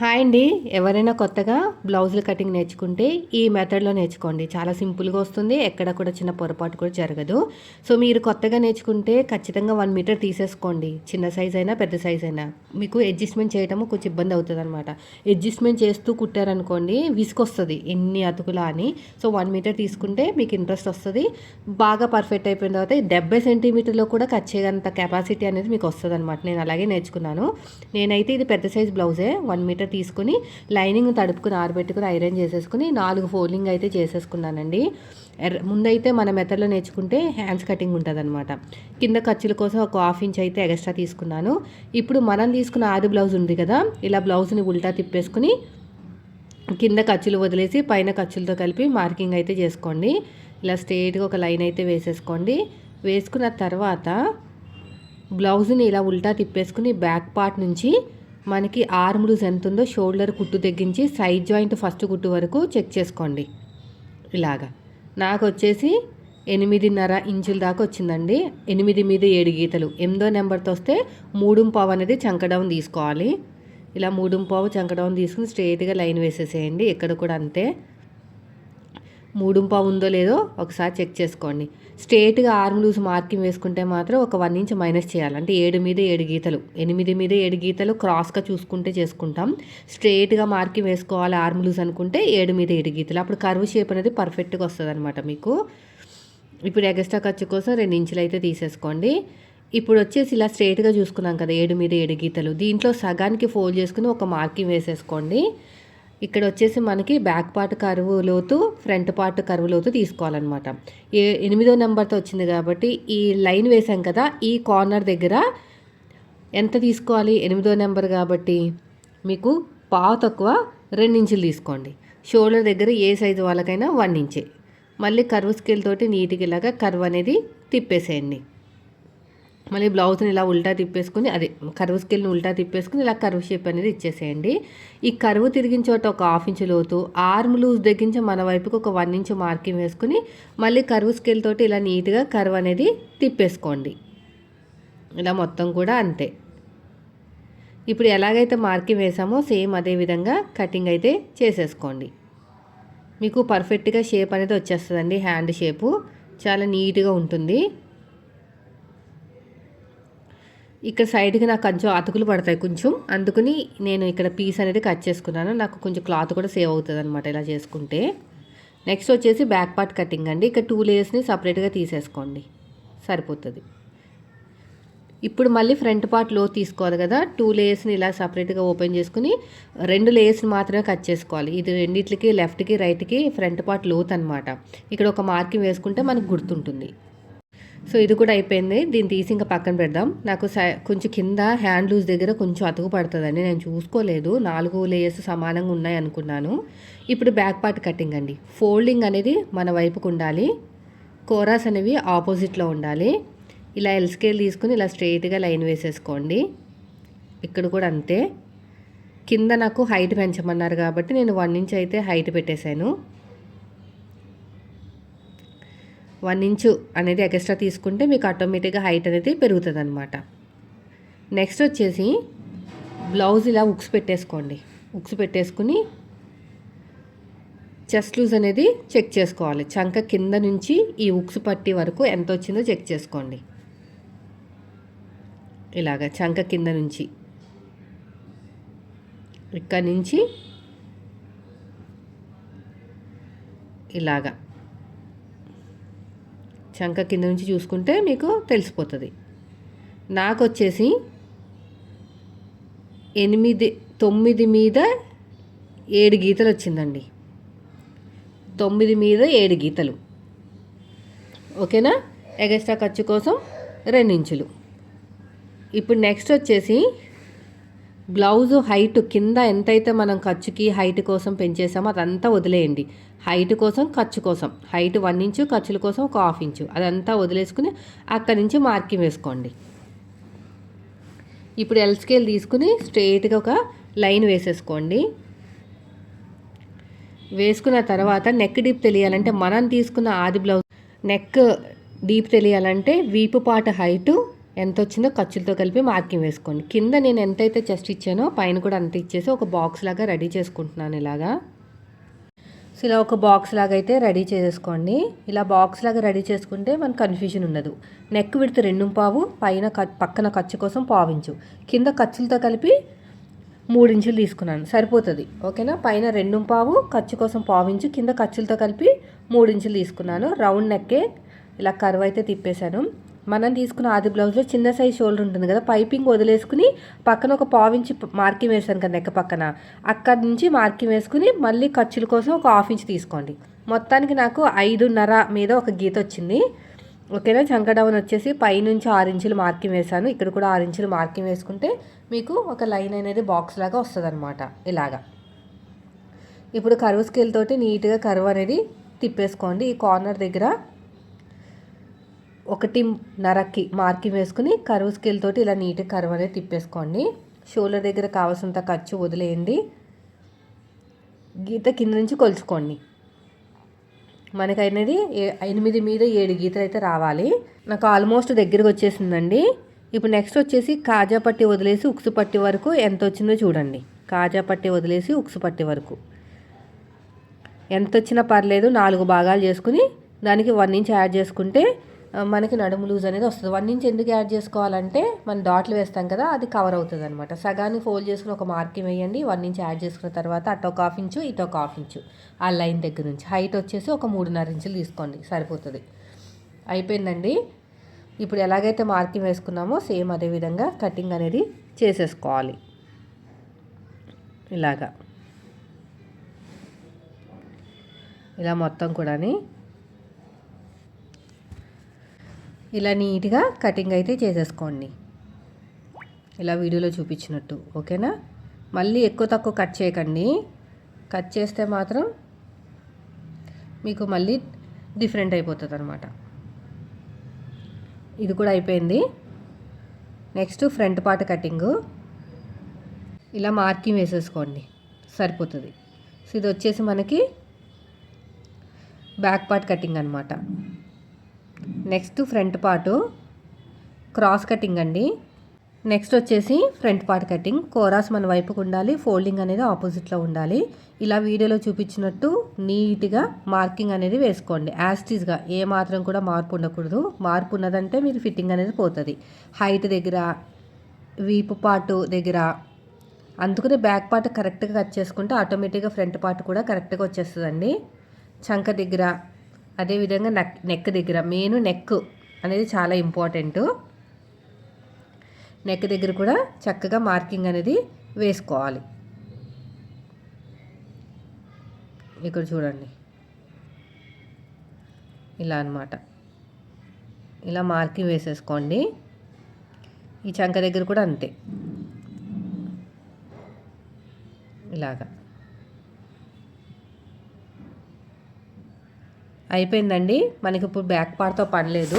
Hi అండి. ఎవరైనా కొత్తగా బ్లౌజులు కటింగ్ నేర్చుకుంటే ఈ మెథడ్లో నేర్చుకోండి. చాలా సింపుల్గా వస్తుంది. ఎక్కడ కూడా చిన్న పొరపాటు కూడా జరగదు. సో మీరు కొత్తగా నేర్చుకుంటే ఖచ్చితంగా 1 మీటర్ తీసేసుకోండి. చిన్న సైజ్ అయినా పెద్ద సైజ్ అయినా మీకు అడ్జస్ట్మెంట్ చేయటము కొంచెం ఇబ్బంది అవుతుంది అనమాట. అడ్జస్ట్మెంట్ చేస్తూ కుట్టారనుకోండి విసుకొస్తుంది ఎన్ని అతుకులా అని. సో 1 మీటర్ తీసుకుంటే మీకు ఇంట్రెస్ట్ వస్తుంది. బాగా పర్ఫెక్ట్ అయిపోయిన తర్వాత 70 సెంటీమీటర్లో కూడా కట్ చేయగంత కెపాసిటీ అనేది మీకు వస్తుంది అనమాట. నేను అలాగే నేర్చుకున్నాను. నేనైతే ఇది పెద్ద సైజ్ బ్లౌజే 1 మీటర్ తీసుకుని లైనింగ్ తడుపుకుని ఆరబెట్టుకుని ఐరన్ చేసేసుకుని 4 ఫోల్డింగ్ అయితే చేసేసుకున్నానండి. ముందైతే మన మెథడ్లో నేర్చుకుంటే హ్యాండ్స్ కటింగ్ ఉంటుంది అనమాట. కింద ఖర్చుల కోసం ఒక 1/2 ఇంచ్ అయితే ఎక్స్ట్రా తీసుకున్నాను. ఇప్పుడు మనం తీసుకున్న ఆది బ్లౌజ్ ఉంది కదా, ఇలా బ్లౌజ్ని ఉల్టా తిప్పేసుకుని కింద ఖర్చులు వదిలేసి పైన ఖర్చులతో కలిపి మార్కింగ్ అయితే చేసుకోండి. ఇలా స్ట్రేట్గా ఒక లైన్ అయితే వేసేసుకోండి. వేసుకున్న తర్వాత బ్లౌజ్ని ఇలా ఉల్టా తిప్పేసుకుని బ్యాక్ పార్ట్ నుంచి మనకి ఆర్మ్ లూజ్ ఎంత ఉందో షోల్డర్ కుట్టు తగ్గించి సైడ్ జాయింట్ ఫస్ట్ కుట్టు వరకు చెక్ చేసుకోండి. ఇలాగా నాకు వచ్చేసి 8.5 ఇంచుల దాకా వచ్చిందండి. 8 మీద 7 గీతలు. 8వ నెంబర్తో వస్తే 3.5 అనేది చంక డౌన్ తీసుకోవాలి. ఇలా 3.5 చంక డౌన్ తీసుకుని స్ట్రైట్గా లైన్ వేసేసేయండి. ఇక్కడ కూడా అంతే. 3.5 ఉందో లేదో ఒకసారి చెక్ చేసుకోండి. స్ట్రేట్గా ఆర్మ్ లూజ్ మార్కింగ్ వేసుకుంటే మాత్రం ఒక 1 ఇంచ్ మైనస్ చేయాలి. అంటే 7 మీద 7 గీతలు, 8 మీద 7 గీతలు క్రాస్గా చూసుకుంటే చేసుకుంటాం. స్ట్రేట్గా మార్కింగ్ వేసుకోవాలి ఆర్మ్ లూజ్ అనుకుంటే 7 మీద 7 గీతలు. అప్పుడు కర్వ్ షేప్ అనేది పర్ఫెక్ట్గా వస్తుంది అనమాట మీకు. ఇప్పుడు ఎగస్ట్రా ఖర్చు కోసం 2 ఇంచులు అయితే తీసేసుకోండి. ఇప్పుడు వచ్చేసి ఇలా స్ట్రేట్గా చూసుకున్నాం కదా 7 మీద 7 గీతలు, దీంట్లో సగానికి ఫోల్డ్ చేసుకుని ఒక మార్కింగ్ వేసేసుకోండి. ఇక్కడ వచ్చేసి మనకి బ్యాక్ పార్ట్ కరువు లోతు, ఫ్రంట్ పార్ట్ కరువు లోతు తీసుకోవాలన్నమాట. 8వ నెంబర్తో వచ్చింది కాబట్టి ఈ లైన్ వేసాం కదా, ఈ కార్నర్ దగ్గర ఎంత తీసుకోవాలి? 8వ నెంబర్ కాబట్టి మీకు పావు తక్కువ 2 ఇంచులు తీసుకోండి. షోల్డర్ దగ్గర ఏ సైజు వాళ్ళకైనా 1 ఇంచే. మళ్ళీ కర్వ్ స్కేల్ తోటి నీట్గా ఇలాగా కర్వ్ అనేది తిప్పేసేయండి. మళ్ళీ బ్లౌజ్ని ఇలా ఉల్టా తిప్పేసుకుని, అదే కర్వ్ స్కేల్ని ఉల్టా తిప్పేసుకుని ఇలా కర్వ్ షేప్ అనేది ఇచ్చేసేయండి. ఈ కర్వ్ తిరిగిన చోట ఒక 1/2 ఇంచ్ లోతు, ఆర్మ్ లూజ్ తగ్గించి మన వైపుకి ఒక 1 ఇంచ్ మార్కింగ్ వేసుకుని మళ్ళీ కర్వ్ స్కేల్ తోటి ఇలా నీట్గా కర్వ్ అనేది తిప్పేసుకోండి. ఇలా మొత్తం కూడా అంతే. ఇప్పుడు ఎలాగైతే మార్కింగ్ వేసామో సేమ్ అదే విధంగా కటింగ్ అయితే చేసేసుకోండి. మీకు పర్ఫెక్ట్గా షేప్ అనేది వచ్చేస్తుందండి. హ్యాండ్ షేపు చాలా నీట్గా ఉంటుంది. ఇక్కడ సైడ్కి నాకు కొంచెం అతుకులు పడతాయి కొంచెం, అందుకని నేను ఇక్కడ పీస్ అనేది కట్ చేసుకున్నాను. నాకు కొంచెం క్లాత్ కూడా సేవ్ అవుతుంది అనమాట ఇలా చేసుకుంటే. నెక్స్ట్ వచ్చేసి బ్యాక్ పార్ట్ కటింగ్ అండి. ఇక్కడ 2 లేయర్స్ని సపరేట్గా తీసేసుకోండి, సరిపోతుంది. ఇప్పుడు మళ్ళీ ఫ్రంట్ పార్ట్ లో తీసుకోవాలి కదా, 2 లేయర్స్ని ఇలా సపరేట్గా ఓపెన్ చేసుకుని 2 లేయర్స్ని మాత్రమే కట్ చేసుకోవాలి. ఇది రెండిట్లకి లెఫ్ట్కి రైట్కి ఫ్రంట్ పార్ట్ లోత్ అనమాట. ఇక్కడ ఒక మార్కింగ్ వేసుకుంటే మనకు గుర్తుంటుంది. సో ఇది కూడా అయిపోయింది. దీన్ని తీసి ఇంకా పక్కన పెడదాం. నాకు కొంచెం కింద హ్యాండ్ లూజ్ దగ్గర కొంచెం అతుకు పడుతుందండి, నేను చూసుకోలేదు. 4 లేయర్స్ సమానంగా ఉన్నాయి అనుకున్నాను. ఇప్పుడు బ్యాక్ పార్ట్ కటింగ్ అండి. ఫోల్డింగ్ అనేది మన వైపుకు ఉండాలి, కోరాస్ అనేవి ఆపోజిట్లో ఉండాలి. ఇలా ఎల్ స్కేల్ తీసుకుని ఇలా స్ట్రైట్గా లైన్ వేసేసుకోండి. ఇక్కడ కూడా అంతే. కింద నాకు హైట్ పెంచమన్నారు కాబట్టి నేను 1 ఇంచ్ అయితే హైట్ పెట్టేశాను. 1 ఇంచు అనేది ఎక్స్ట్రా తీసుకుంటే మీకు ఆటోమేటిక్గా హైట్ అనేది పెరుగుతుంది అనమాట. నెక్స్ట్ వచ్చేసి బ్లౌజ్ ఇలా ఉక్స్ పెట్టేసుకోండి. ఉక్స్ పెట్టేసుకుని చెస్ట్ లూజ్ అనేది చెక్ చేసుకోవాలి. చంక కింద నుంచి ఈ ఉక్స్ పట్టి వరకు ఎంత వచ్చిందో చెక్ చేసుకోండి. ఇలాగా చంక కింద నుంచి ఇక్కడ నుంచి ఇలాగా చంక కింద నుంచి చూసుకుంటే మీకు తెలిసిపోతుంది. నాకు వచ్చేసి 9 మీద 7 గీతలు వచ్చిందండి. 9 మీద 7 గీతలు ఓకేనా. ఎగస్ట్రా ఖర్చు కోసం 2 ఇంచులు. ఇప్పుడు నెక్స్ట్ వచ్చేసి బ్లౌజు హైట్ కింద ఎంతైతే మనం ఖర్చుకి హైట్ కోసం పెంచేసామో అదంతా వదిలేయండి. హైట్ కోసం ఖర్చు కోసం హైట్ 1 ఇంచు, ఖర్చుల కోసం ఒక 1/2 ఇంచు, అదంతా వదిలేసుకుని అక్కడి నుంచి మార్కింగ్ వేసుకోండి. ఇప్పుడు ఎల్ స్కేల్ తీసుకుని స్ట్రైట్గా ఒక లైన్ వేసేసుకోండి. వేసుకున్న తర్వాత నెక్ డీప్ తెలియాలంటే మనం తీసుకున్న ఆది బ్లౌజ్ నెక్ డీప్ తెలియాలంటే వీపు పార్ట్ హైటు ఎంత వచ్చిందో ఖర్చులతో కలిపి మార్కింగ్ వేసుకోండి. కింద నేను ఎంతైతే చెస్ట్ ఇచ్చానో పైన కూడా అంత ఇచ్చేసి ఒక బాక్స్ లాగా రెడీ చేసుకుంటున్నాను ఇలాగా. సో ఇలా ఒక బాక్స్ లాగా అయితే రెడీ చేసేసుకోండి. ఇలా బాక్స్ లాగా రెడీ చేసుకుంటే మనకు కన్ఫ్యూజన్ ఉండదు. నెక్ విడ్త్ 2.5, పైన పక్కన ఖర్చు కోసం 1/2 ఇంచు, కింద ఖర్చులతో కలిపి 3 ఇంచులు తీసుకున్నాను, సరిపోతుంది. ఓకేనా. పైన 2.5, ఖర్చు కోసం 1/2 ఇంచు, కింద ఖర్చులతో కలిపి 3 ఇంచులు తీసుకున్నాను. రౌండ్ నెక్కే ఇలా కర్వ్ అయితే తిప్పేశాను. మనం తీసుకున్న ఆది బ్లౌజ్లో చిన్న సైజ్ షోల్డర్ ఉంటుంది కదా, పైపింగ్ వదిలేసుకుని పక్కన ఒక 1/2 ఇంచు మార్కింగ్ వేసాను కదా నెక్క పక్కన, అక్కడి నుంచి మార్కింగ్ వేసుకుని మళ్ళీ ఖర్చుల కోసం ఒక 1/2 ఇంచు తీసుకోండి. మొత్తానికి నాకు 5.5 మీద ఒక గీత వచ్చింది. ఓకేనా. చంక డౌన్ వచ్చేసి పైనుంచి 6 ఇంచులు మార్కింగ్ వేసాను. ఇక్కడ కూడా 6 ఇంచులు మార్కింగ్ వేసుకుంటే మీకు ఒక లైన్ అనేది బాక్స్ లాగా వస్తుంది అనమాట ఇలాగా. ఇప్పుడు కర్వ్ స్కేల్ తోటి నీట్గా కర్వ్ అనేది తిప్పేసుకోండి. ఈ కార్నర్ దగ్గర 1.5కి మార్కింగ్ వేసుకుని కర్వ్ స్కేల్ తోటి ఇలా నీట్గా కర్వ్ అనేది తిప్పేసుకోండి. షోల్డర్ దగ్గర కావాల్సినంత ఖర్చు వదిలేయండి. గీత కింద నుంచి కొలుచుకోండి. మనకైనది 8 మీద 7 గీతలు అయితే రావాలి. నాకు ఆల్మోస్ట్ దగ్గరకు వచ్చేసిందండి. ఇప్పుడు నెక్స్ట్ వచ్చేసి కాజా పట్టి వదిలేసి ఉక్సు పట్టి వరకు ఎంత వచ్చిందో చూడండి. కాజా పట్టి వదిలేసి ఉక్సు పట్టి వరకు ఎంత వచ్చినా పర్లేదు. 4 భాగాలు చేసుకుని దానికి 1 ఇంచ్ యాడ్ చేసుకుంటే మనకి నడుము లూజ్ అనేది వస్తుంది. 1 ఇంచ్ ఎందుకు యాడ్ చేసుకోవాలంటే మనం డాట్లు వేస్తాం కదా, అది కవర్ అవుతుంది అనమాట. సగాన్ని ఫోల్డ్ చేసుకుని ఒక మార్కింగ్ వేయండి. 1 ఇంచ్ యాడ్ చేసుకున్న తర్వాత అటు ఒక 1/2 ఇంచు, ఇటు ఒక 1/2 ఇంచు ఆ లైన్ దగ్గర నుంచి. హైట్ వచ్చేసి ఒక 3.5 ఇంచులు తీసుకోండి, సరిపోతుంది. అయిపోయిందండి. ఇప్పుడు ఎలాగైతే మార్కింగ్ వేసుకున్నామో సేమ్ అదే విధంగా కటింగ్ అనేది చేసేసుకోవాలి. ఇలాగా ఇలా మొత్తం కూడా ఇలా నీట్గా కటింగ్ అయితే చేసేసుకోండి, ఇలా వీడియోలో చూపించినట్టు. ఓకేనా. మళ్ళీ ఎక్కువ తక్కువ కట్ చేయకండి. కట్ చేస్తే మాత్రం మీకు మళ్ళీ డిఫరెంట్ అయిపోతుంది అనమాట. ఇది కూడా అయిపోయింది. Next front part cutting. ఇలా మార్కింగ్ వేసేసుకోండి, సరిపోతుంది. సో ఇది వచ్చేసి మనకి బ్యాక్ పార్ట్ కటింగ్ అనమాట. Next front part cross cutting అండి. నెక్స్ట్ వచ్చేసి ఫ్రంట్ పార్ట్ కటింగ్. కోరాస్ మన వైపుకు ఉండాలి, ఫోల్డింగ్ అనేది ఆపోజిట్లో ఉండాలి. ఇలా వీడియోలో చూపించినట్టు నీట్గా మార్కింగ్ అనేది వేసుకోండి. యాస్టీస్గా ఏ మాత్రం కూడా మార్పు ఉండకూడదు. మార్పు ఉన్నదంటే మీరు ఫిట్టింగ్ అనేది పోతుంది. హైట్ దగ్గర, వీపు పార్టు దగ్గర, అందుకనే బ్యాక్ పార్ట్ కరెక్ట్గా కట్ చేసుకుంటే ఆటోమేటిక్గా ఫ్రంట్ పార్ట్ కూడా కరెక్ట్గా వచ్చేస్తుందండి. చంక దగ్గర, అదేవిధంగా నెక్ దగ్గర, మెయిన్ నెక్ అనేది చాలా ఇంపార్టెంట్. నెక్ దగ్గర కూడా చక్కగా మార్కింగ్ అనేది వేసుకోవాలి. ఇక్కడ చూడండి ఇలా అన్నమాట. ఇలా మార్కింగ్ వేసేసుకోండి. ఈ చంక దగ్గర కూడా అంతే ఇలాగా. అయిపోయిందండి. మనకి ఇప్పుడు బ్యాక్ పార్ట్తో పని లేదు.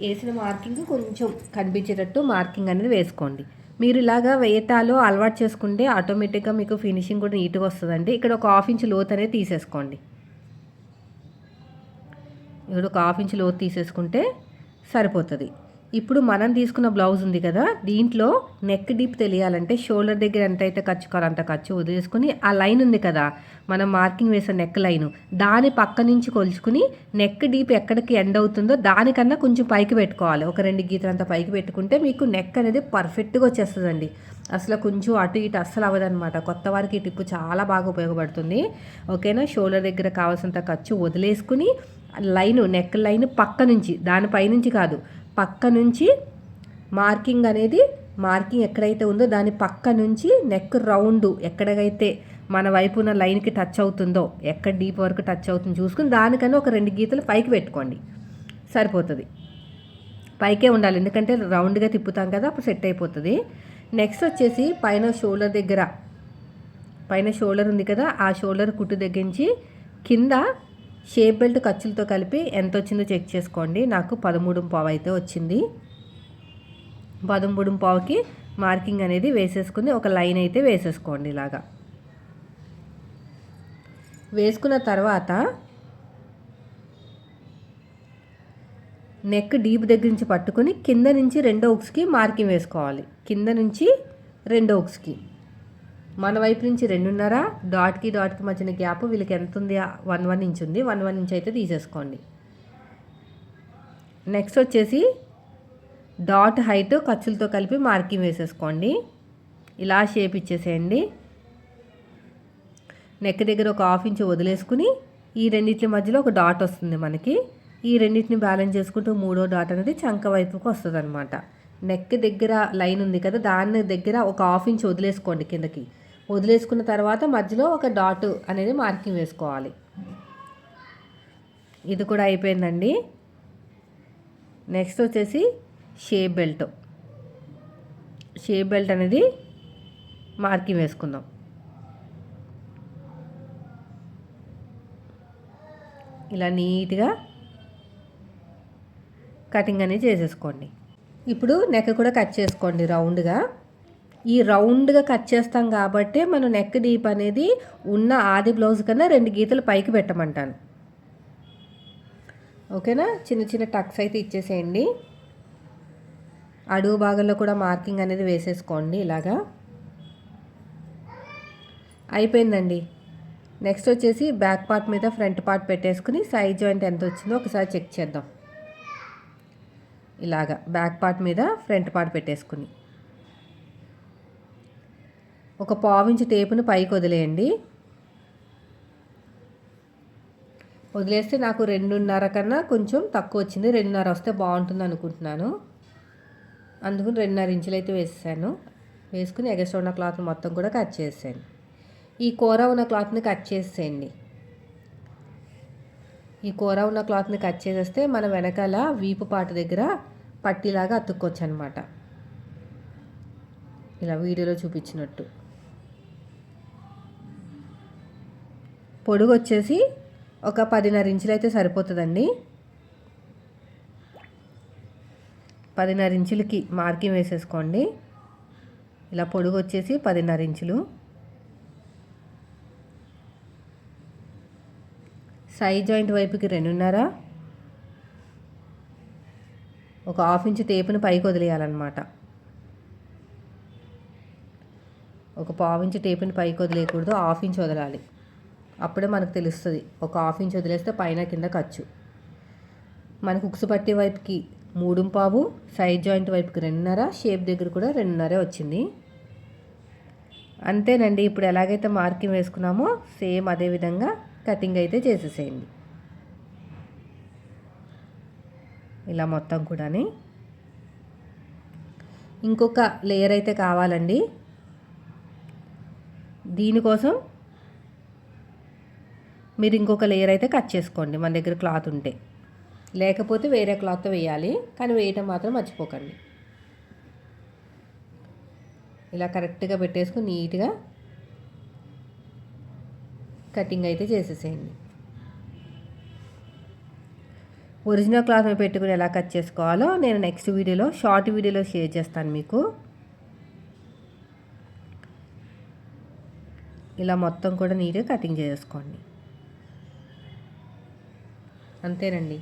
వేసిన మార్కింగ్ కొంచెం కనిపించేటట్టు మార్కింగ్ అనేది వేసుకోండి. మీరు ఇలాగా వేయటాలో అలవాటు చేసుకుంటే ఆటోమేటిక్గా మీకు ఫినిషింగ్ కూడా నీట్గా వస్తుందండి. ఇక్కడ ఒక 1/2 ఇంచ్ లోతు అనేది తీసేసుకోండి. ఇక్కడ ఒక 1/2 ఇంచ్ లోతు తీసేసుకుంటే సరిపోతుంది. ఇప్పుడు మనం తీసుకున్న బ్లౌజ్ ఉంది కదా, దీంట్లో నెక్ డీప్ తెలియాలంటే షోల్డర్ దగ్గర ఎంత అయితే ఖర్చు కావాలో అంత ఖర్చు వదిలేసుకుని ఆ లైన్ ఉంది కదా మనం మార్కింగ్ వేసే నెక్ లైన్, దాని పక్క నుంచి కొలుచుకుని నెక్ డీప్ ఎక్కడికి ఎండ్ అవుతుందో దానికన్నా కొంచెం పైకి పెట్టుకోవాలి. ఒక 2 గీతలంతా పైకి పెట్టుకుంటే మీకు నెక్ అనేది పర్ఫెక్ట్గా వచ్చేస్తుందండి. అసలు కొంచెం అటు ఇటు అస్సలు అవ్వదన్నమాట. కొత్త వారికి ఈ టిప్పు చాలా బాగా ఉపయోగపడుతుంది. ఓకేనా. షోల్డర్ దగ్గర కావాల్సినంత ఖర్చు వదిలేసుకుని లైను, నెక్ లైన్ పక్క నుంచి, దానిపైనుంచి కాదు, పక్క నుంచి మార్కింగ్ అనేది, మార్కింగ్ ఎక్కడైతే ఉందో దాని పక్క నుంచి నెక్ రౌండ్ ఎక్కడైతే మన వైపు ఉన్న లైన్కి టచ్ అవుతుందో, ఎక్కడ డీప్ వరకు టచ్ అవుతుందో చూసుకుని దానికన్నా ఒక 2 గీతలు పైకి పెట్టుకోండి, సరిపోతుంది. పైకే ఉండాలి, ఎందుకంటే రౌండ్గా తిప్పుతాం కదా, అప్పుడు సెట్ అయిపోతుంది. నెక్స్ట్ వచ్చేసి పైన షోల్డర్ దగ్గర, పైన షోల్డర్ ఉంది కదా, ఆ షోల్డర్ కుట్టు దగ్గర నుంచి కింద షేప్ బెల్ట్ ఖర్చులతో కలిపి ఎంత వచ్చిందో చెక్ చేసుకోండి. నాకు 13.5 అయితే వచ్చింది. 13.5కి మార్కింగ్ అనేది వేసేసుకుని ఒక లైన్ అయితే వేసేసుకోండి. ఇలాగా వేసుకున్న తర్వాత నెక్ డీప్ దగ్గర నుంచి పట్టుకొని కింద నుంచి రెండో ఉక్స్కి మార్కింగ్ వేసుకోవాలి. కింద నుంచి రెండో ఉక్స్కి మన వైపు నుంచి 2.5, డాట్కి మధ్యన గ్యాప్ వీళ్ళకి ఎంత ఉంది 1 ఇంచ్ ఉంది. 1 ఇంచ్ అయితే తీసేసుకోండి. నెక్స్ట్ వచ్చేసి డాట్ హైట్ ఖర్చులతో కలిపి మార్కింగ్ వేసేసుకోండి. ఇలా షేప్ ఇచ్చేసేయండి. నెక్ దగ్గర ఒక 1/2 ఇంచ్ వదిలేసుకుని ఈ రెండింటి మధ్యలో ఒక డాట్ వస్తుంది మనకి. ఈ రెండింటిని బ్యాలెన్స్ చేసుకుంటూ మూడో డాట్ అనేది చంక వైపుకి వస్తుంది అనమాట. నెక్ దగ్గర లైన్ ఉంది కదా, దాని దగ్గర ఒక 1/2 ఇంచ్ వదిలేసుకోండి. కిందకి వదిలేసుకున్న తర్వాత మధ్యలో ఒక డాట్ అనేది మార్కింగ్ వేసుకోవాలి. ఇది కూడా అయిపోయిందండి. నెక్స్ట్ వచ్చేసి షేప్ బెల్ట్ అనేది మార్కింగ్ వేసుకుందాం. ఇలా నీట్గా కటింగ్ అనేది చేసేసుకోండి. ఇప్పుడు నెక్ కూడా కట్ చేసుకోండి రౌండ్గా. ఈ రౌండ్గా కట్ చేస్తాం కాబట్టి మనం నెక్ డీప్ అనేది ఉన్న ఆది బ్లౌజ్ కన్నా 2 గీతలు పైకి పెట్టమంటాను. ఓకేనా? చిన్న చిన్న టక్స్ అయితే ఇచ్చేసేయండి. అడుగు భాగంలో కూడా మార్కింగ్ అనేది వేసేసుకోండి. ఇలాగా అయిపోయిందండి. నెక్స్ట్ వచ్చేసి బ్యాక్ పార్ట్ మీద ఫ్రంట్ పార్ట్ పెట్టేసుకుని సైడ్ జాయింట్ ఎంత వచ్చిందో ఒకసారి చెక్ చేద్దాం. ఇలాగా బ్యాక్ పార్ట్ మీద ఫ్రంట్ పార్ట్ పెట్టేసుకుని ఒక 1/2 ఇంచ్ టేపును పైకి వదిలేయండి. వదిలేస్తే నాకు 2.5 కన్నా కొంచెం తక్కువ వచ్చింది. 2.5 వస్తే బాగుంటుంది అనుకుంటున్నాను. అందుకని 2.5 ఇంచులు అయితే వేసాను. వేసుకుని ఎగస్ట్రా ఉన్న క్లాత్ మొత్తం కూడా కట్ చేసేయండి. ఈ కూర ఉన్న క్లాత్ని కట్ చేసేయండి. ఈ కూర ఉన్న క్లాత్ని కట్ చేసేస్తే మన వెనకాల వీపు పాటు దగ్గర పట్టీలాగా అతుక్కోవచ్చు అనమాట. ఇలా వీడియోలో చూపించినట్టు. పొడుగు వచ్చేసి ఒక 10.5 ఇంచులు అయితే సరిపోతుందండి. 10.5 ఇంచులకి మార్కింగ్ వేసేసుకోండి. ఇలా పొడుగు వచ్చేసి 10.5 ఇంచులు. సైడ్ జాయింట్ వైపుకి 2.5, ఒక 1/2 ఇంచ్ టేపుని పైకి వదిలేయాలన్నమాట. ఒక 1/2 ఇంచ్ టేపుని పైకి వదిలేయకూడదు, 1/2 ఇంచ్ వదలాలి. అప్పుడే మనకు తెలుస్తుంది. ఒక 1/2 ఇంచ్ వదిలేస్తే పైన కింద ఖర్చు. మనకు ఉక్సు పట్టి వైపుకి 3.5, సైడ్ జాయింట్ వైపుకి 2.5, షేప్ దగ్గర కూడా 2.5 వచ్చింది. అంతేనండి. ఇప్పుడు ఎలాగైతే మార్కింగ్ వేసుకున్నామో సేమ్ అదే విధంగా కటింగ్ అయితే చేసేసేయండి. ఇలా మొత్తం కూడా. ఇంకొక లేయర్ అయితే కావాలండి. దీనికోసం మీరు ఇంకొక లేయర్ అయితే కట్ చేసుకోండి మన దగ్గర క్లాత్ ఉంటే. లేకపోతే వేరే క్లాత్ వేయాలి, కానీ వేయటం మాత్రం మర్చిపోకండి. ఇలా కరెక్ట్గా పెట్టేసుకుని నీట్గా కటింగ్ అయితే చేసేసేయండి. ఒరిజినల్ క్లాత్ మీద పెట్టుకుని ఎలా కట్ చేసుకోవాలో నేను నెక్స్ట్ వీడియోలో షార్ట్ వీడియోలో షేర్ చేస్తాను మీకు. ఇలా మొత్తం కూడా నీట్గా కటింగ్ చేసుకోండి. అంతేనండి.